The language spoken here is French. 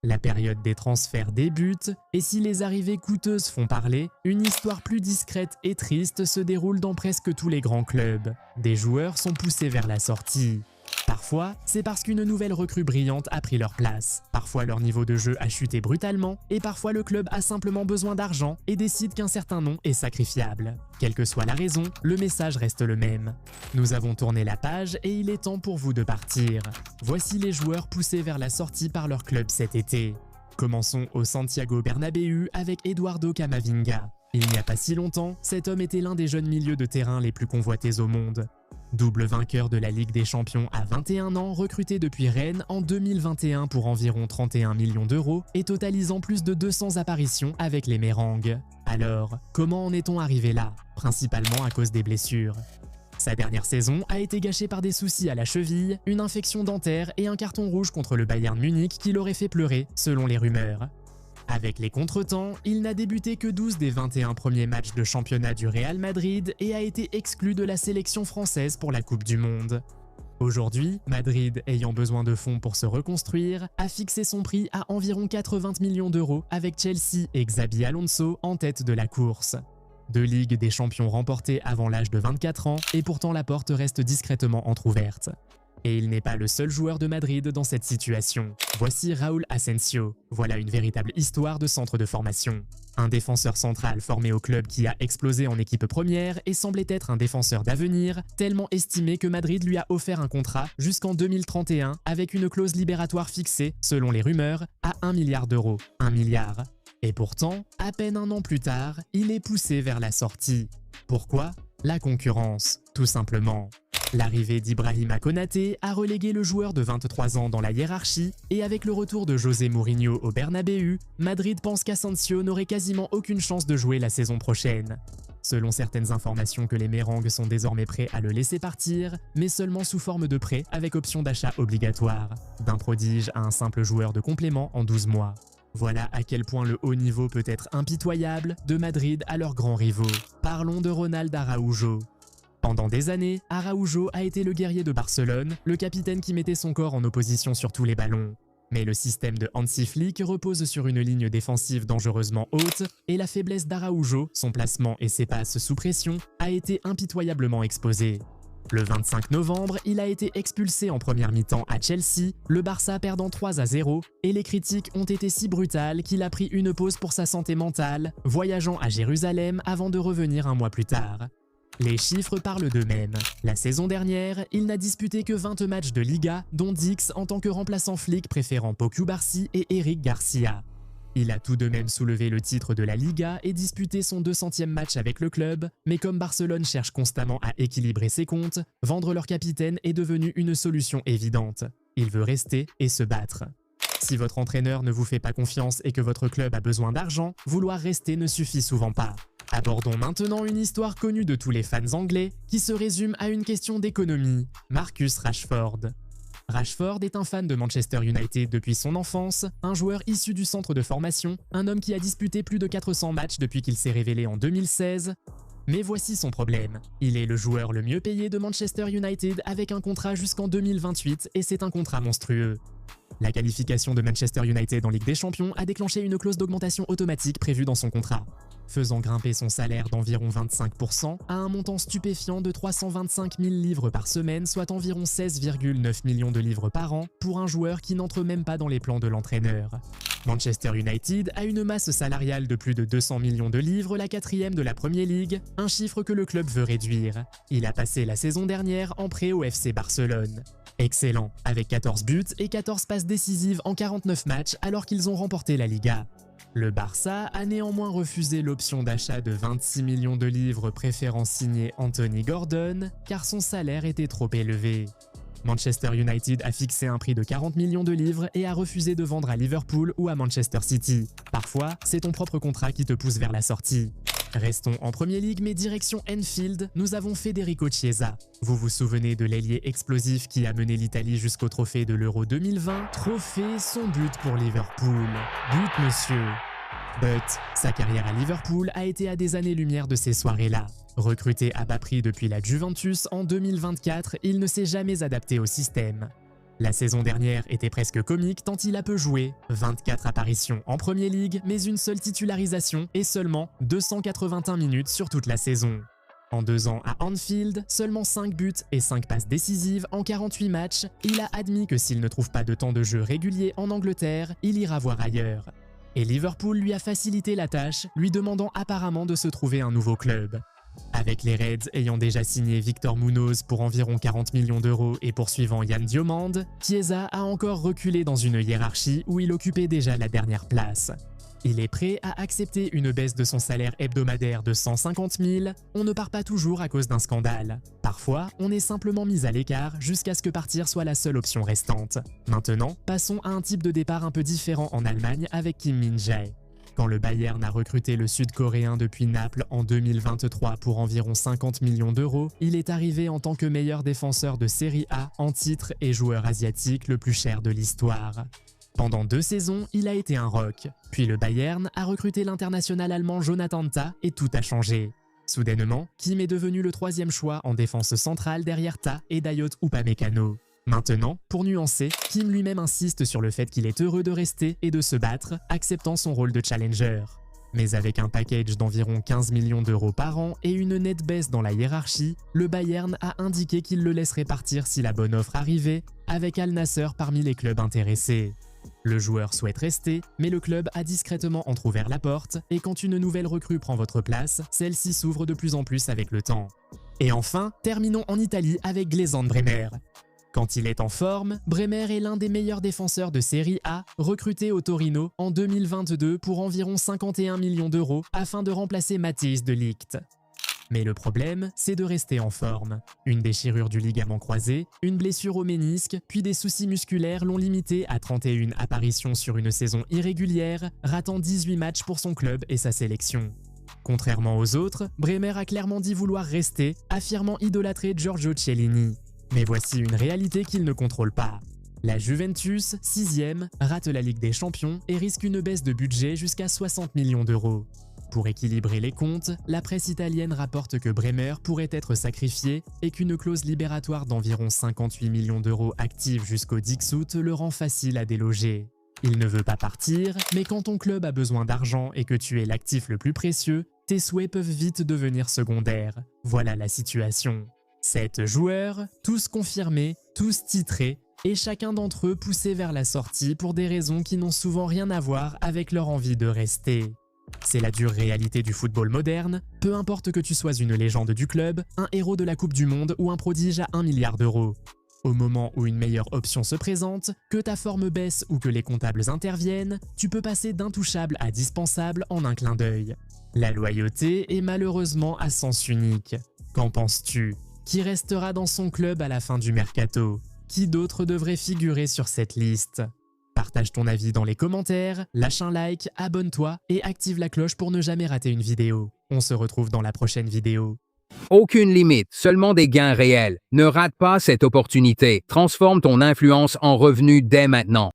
La période des transferts débute, et si les arrivées coûteuses font parler, une histoire plus discrète et triste se déroule dans presque tous les grands clubs. Des joueurs sont poussés vers la sortie. Parfois, c'est parce qu'une nouvelle recrue brillante a pris leur place. Parfois, leur niveau de jeu a chuté brutalement, et parfois le club a simplement besoin d'argent et décide qu'un certain nom est sacrifiable. Quelle que soit la raison, le message reste le même. Nous avons tourné la page et il est temps pour vous de partir. Voici les joueurs poussés vers la sortie par leur club cet été. Commençons au Santiago Bernabéu avec Eduardo Camavinga. Il n'y a pas si longtemps, cet homme était l'un des jeunes milieux de terrain les plus convoités au monde. Double vainqueur de la Ligue des Champions à 21 ans, recruté depuis Rennes en 2021 pour environ 31 millions d'euros et totalisant plus de 200 apparitions avec les Mérangues. Alors, comment en est-on arrivé là? Principalement à cause des blessures. Sa dernière saison a été gâchée par des soucis à la cheville, une infection dentaire et un carton rouge contre le Bayern Munich qui l'aurait fait pleurer, selon les rumeurs. Avec les contretemps, il n'a débuté que 12 des 21 premiers matchs de championnat du Real Madrid et a été exclu de la sélection française pour la Coupe du Monde. Aujourd'hui, Madrid, ayant besoin de fonds pour se reconstruire, a fixé son prix à environ 80 millions d'euros avec Chelsea et Xabi Alonso en tête de la course. 2 Ligues des Champions remportées avant l'âge de 24 ans et pourtant la porte reste discrètement entrouverte. Et il n'est pas le seul joueur de Madrid dans cette situation. Voici Raúl Asensio. Voilà une véritable histoire de centre de formation. Un défenseur central formé au club qui a explosé en équipe première et semblait être un défenseur d'avenir, tellement estimé que Madrid lui a offert un contrat jusqu'en 2031 avec une clause libératoire fixée, selon les rumeurs, à 1 milliard d'euros. 1 milliard. Et pourtant, à peine un an plus tard, il est poussé vers la sortie. Pourquoi? La concurrence, tout simplement. L'arrivée d'Ibrahima Konaté a relégué le joueur de 23 ans dans la hiérarchie et avec le retour de José Mourinho au Bernabéu, Madrid pense qu'Asensio n'aurait quasiment aucune chance de jouer la saison prochaine. Selon certaines informations que les Mérangues sont désormais prêts à le laisser partir, mais seulement sous forme de prêt avec option d'achat obligatoire. D'un prodige à un simple joueur de complément en 12 mois. Voilà à quel point le haut niveau peut être impitoyable, de Madrid à leurs grands rivaux. Parlons de Ronald Araujo. Pendant des années, Araujo a été le guerrier de Barcelone, le capitaine qui mettait son corps en opposition sur tous les ballons. Mais le système de Hansi Flick repose sur une ligne défensive dangereusement haute, et la faiblesse d'Araujo, son placement et ses passes sous pression, a été impitoyablement exposée. Le 25 novembre, il a été expulsé en première mi-temps à Chelsea, le Barça perdant 3-0, et les critiques ont été si brutales qu'il a pris une pause pour sa santé mentale, voyageant à Jérusalem avant de revenir un mois plus tard. Les chiffres parlent d'eux-mêmes. La saison dernière, il n'a disputé que 20 matchs de Liga, dont 10 en tant que remplaçant Flick préférant Pau Cubarsí et Eric Garcia. Il a tout de même soulevé le titre de la Liga et disputé son 200e match avec le club, mais comme Barcelone cherche constamment à équilibrer ses comptes, vendre leur capitaine est devenu une solution évidente. Il veut rester et se battre. Si votre entraîneur ne vous fait pas confiance et que votre club a besoin d'argent, vouloir rester ne suffit souvent pas. Abordons maintenant une histoire connue de tous les fans anglais qui se résume à une question d'économie. Marcus Rashford. Rashford est un fan de Manchester United depuis son enfance, un joueur issu du centre de formation, un homme qui a disputé plus de 400 matchs depuis qu'il s'est révélé en 2016. Mais voici son problème. Il est le joueur le mieux payé de Manchester United avec un contrat jusqu'en 2028 et c'est un contrat monstrueux. La qualification de Manchester United en Ligue des Champions a déclenché une clause d'augmentation automatique prévue dans son contrat, faisant grimper son salaire d'environ 25% à un montant stupéfiant de 325 000 livres par semaine, soit environ 16,9 millions de livres par an, pour un joueur qui n'entre même pas dans les plans de l'entraîneur. Manchester United a une masse salariale de plus de 200 millions de livres, la 4e de la Premier League, un chiffre que le club veut réduire. Il a passé la saison dernière en prêt au FC Barcelone. Excellent, avec 14 buts et 14 passes décisives en 49 matchs alors qu'ils ont remporté la Liga. Le Barça a néanmoins refusé l'option d'achat de 26 millions de livres préférant signer Anthony Gordon car son salaire était trop élevé. Manchester United a fixé un prix de 40 millions de livres et a refusé de vendre à Liverpool ou à Manchester City. Parfois, c'est ton propre contrat qui te pousse vers la sortie. Restons en Premier League mais direction Anfield, nous avons Federico Chiesa. Vous vous souvenez de l'ailier explosif qui a mené l'Italie jusqu'au trophée de l'Euro 2020? Trophée, son but pour Liverpool. But monsieur. But, sa carrière à Liverpool a été à des années-lumière de ces soirées-là. Recruté à bas prix depuis la Juventus en 2024, il ne s'est jamais adapté au système. La saison dernière était presque comique tant il a peu joué, 24 apparitions en Premier League, mais une seule titularisation et seulement 281 minutes sur toute la saison. En 2 ans à Anfield, seulement 5 buts et 5 passes décisives en 48 matchs, il a admis que s'il ne trouve pas de temps de jeu régulier en Angleterre, il ira voir ailleurs. Et Liverpool lui a facilité la tâche, lui demandant apparemment de se trouver un nouveau club. Avec les Reds ayant déjà signé Victor Munoz pour environ 40 millions d'euros et poursuivant Yann Diomande, Chiesa a encore reculé dans une hiérarchie où il occupait déjà la dernière place. Il est prêt à accepter une baisse de son salaire hebdomadaire de 150 000, on ne part pas toujours à cause d'un scandale. Parfois, on est simplement mis à l'écart jusqu'à ce que partir soit la seule option restante. Maintenant, passons à un type de départ un peu différent en Allemagne avec Kim Min-jae. Quand le Bayern a recruté le Sud-Coréen depuis Naples en 2023 pour environ 50 millions d'euros, il est arrivé en tant que meilleur défenseur de Série A en titre et joueur asiatique le plus cher de l'histoire. Pendant 2 saisons, il a été un rock. Puis le Bayern a recruté l'international allemand Jonathan Tah et tout a changé. Soudainement, Kim est devenu le 3e choix en défense centrale derrière Tah et Dayot Upamecano. Maintenant, pour nuancer, Kim lui-même insiste sur le fait qu'il est heureux de rester et de se battre, acceptant son rôle de challenger. Mais avec un package d'environ 15 millions d'euros par an et une nette baisse dans la hiérarchie, le Bayern a indiqué qu'il le laisserait partir si la bonne offre arrivait, avec Al Nassr parmi les clubs intéressés. Le joueur souhaite rester, mais le club a discrètement entrouvert la porte, et quand une nouvelle recrue prend votre place, celle-ci s'ouvre de plus en plus avec le temps. Et enfin, terminons en Italie avec Glazan Bremer. Quand il est en forme, Bremer est l'un des meilleurs défenseurs de Série A, recruté au Torino en 2022 pour environ 51 millions d'euros afin de remplacer Matthijs de Ligt. Mais le problème, c'est de rester en forme. Une déchirure du ligament croisé, une blessure au ménisque, puis des soucis musculaires l'ont limité à 31 apparitions sur une saison irrégulière, ratant 18 matchs pour son club et sa sélection. Contrairement aux autres, Bremer a clairement dit vouloir rester, affirmant idolâtrer Giorgio Chiellini. Mais voici une réalité qu'il ne contrôle pas. La Juventus, 6e, rate la Ligue des Champions et risque une baisse de budget jusqu'à 60 millions d'euros. Pour équilibrer les comptes, la presse italienne rapporte que Bremer pourrait être sacrifié et qu'une clause libératoire d'environ 58 millions d'euros active jusqu'au 10 août le rend facile à déloger. Il ne veut pas partir, mais quand ton club a besoin d'argent et que tu es l'actif le plus précieux, tes souhaits peuvent vite devenir secondaires. Voilà la situation. 7 joueurs, tous confirmés, tous titrés, et chacun d'entre eux poussé vers la sortie pour des raisons qui n'ont souvent rien à voir avec leur envie de rester. C'est la dure réalité du football moderne, peu importe que tu sois une légende du club, un héros de la Coupe du Monde ou un prodige à 1 milliard d'euros. Au moment où une meilleure option se présente, que ta forme baisse ou que les comptables interviennent, tu peux passer d'intouchable à dispensable en un clin d'œil. La loyauté est malheureusement à sens unique. Qu'en penses-tu ? Qui restera dans son club à la fin du mercato? Qui d'autre devrait figurer sur cette liste? Partage ton avis dans les commentaires, lâche un like, abonne-toi et active la cloche pour ne jamais rater une vidéo. On se retrouve dans la prochaine vidéo. Aucune limite, seulement des gains réels. Ne rate pas cette opportunité. Transforme ton influence en revenu dès maintenant.